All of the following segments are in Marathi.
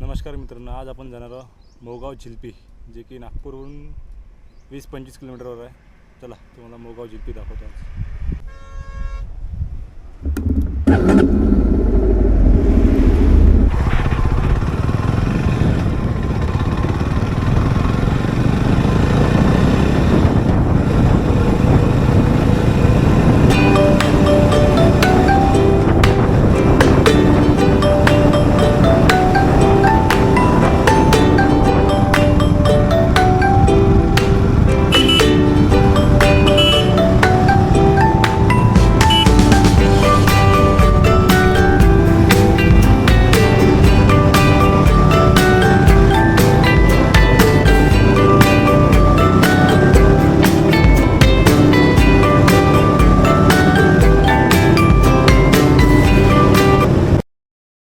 नमस्कार मित्रांनो, आज आपण जाणार आहोत मोगाव झिलपी, जे की नागपूरवरून 20-25 किलोमीटरवर आहे. चला तुम्हाला मोगाव झिलपी दाखवतो आज.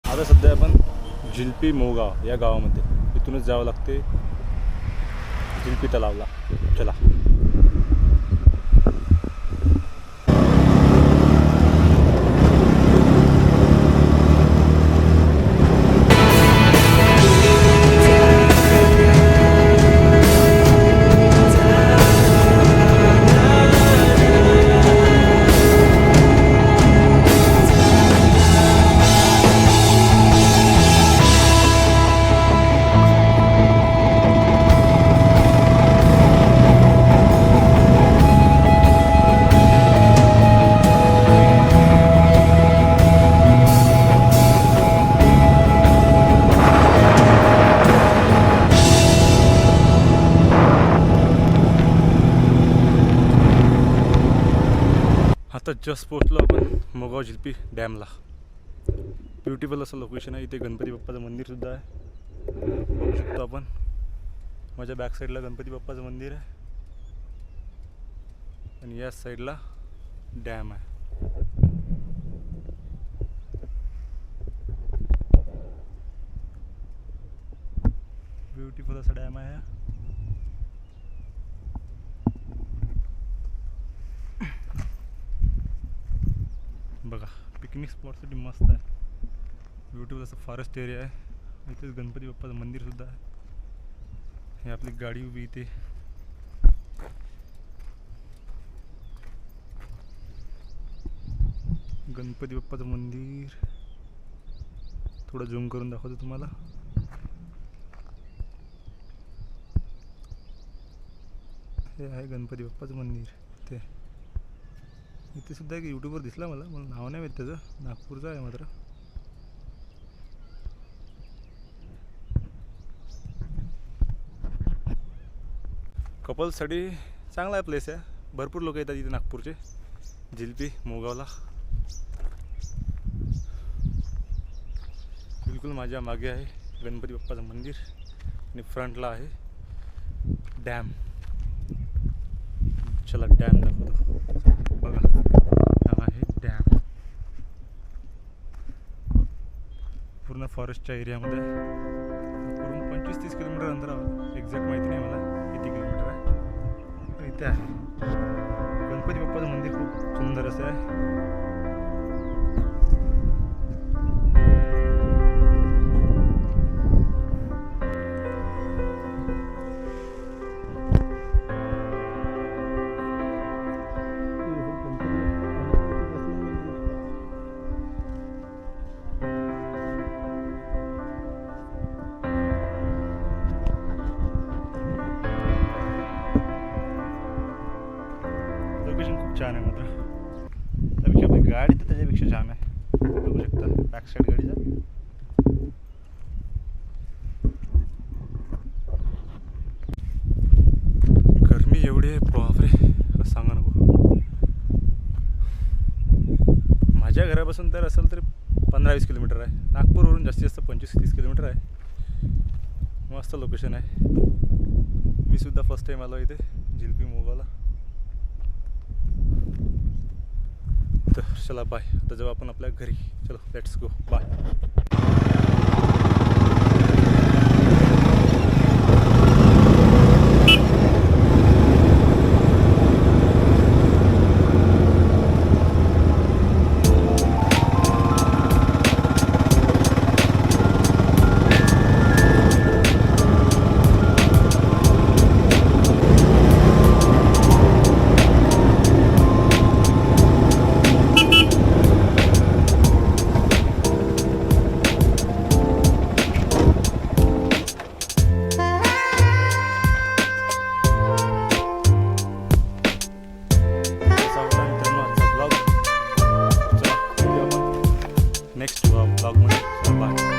आता सध्या आपण झिलपी मोगाव या गावामध्ये, इथूनच जावं लागते झिलपी तलावला. चला. आता जस्ट पोचलो आपण मोगाव झिलपी डॅमला. ब्युटिफुल असं लोकेशन आहे. इथे गणपती बाप्पाचं मंदिरसुद्धा आहे, बघू शकतो आपण. माझ्या बॅक साईडला गणपती बाप्पाचं मंदिर आहे आणि या साईडला डॅम आहे. ब्युटिफुल असा डॅम आहे. बघा, पिकनिक स्पॉटसाठी मस्त आहे. ब्युटिफुल असं फॉरेस्ट एरिया आहे. इथेच गणपती बाप्पाचं मंदिरसुद्धा आहे. हे आपली गाडी उभी इथे. गणपती बाप्पाचं मंदिर थोडं झूम करून दाखवतो तुम्हाला. हे आहे गणपती बाप्पाचं मंदिर. ते इथे सुद्धा एक यूट्यूबवर दिसला मला नाव नाही माहीत त्याचं, नागपूरचं आहे मात्र. कपल्ससाठी चांगला आहे प्लेस आहे. भरपूर लोक येतात इथे नागपूरचे झिलपी मोगावला. बिलकुल माझ्या मागे आहे गणपती बाप्पाचं मंदिर आणि फ्रंटला आहे डॅम. चला डॅम दाखवतो. बघा, हा आहे डॅम. पूर्ण फॉरेस्टच्या एरियामध्ये. पूर्ण 25-30 किलोमीटर अंतरावर, एक्झॅक्ट माहिती नाही मला किती किलोमीटर आहे. इथे आहे गणपती बाप्पाचं मंदिर. खूप सुंदर असं आहे. लोकेशन खूप छान आहे मात्र. त्यापेक्षा आपली गाडी तर त्याच्यापेक्षा छान आहे. बघू शकता बॅक साईड गाडीचा. गरमी एवढी आहे बापरे, कसं सांगा नको. माझ्या घरापासून तर असेल तर 15-20 किलोमीटर आहे. नागपूरवरून जास्तीत जास्त 25-30 किलोमीटर आहे. मस्त लोकेशन आहे. मी सुद्धा फर्स्ट टाईम आलो इथे झिलपी मोगावला. तर चला बाय. आता जाऊ आपण आपल्या घरी. चलो लेट्स गो. बाय. नेक्स्ट ब्लॉगमध्ये. बाय.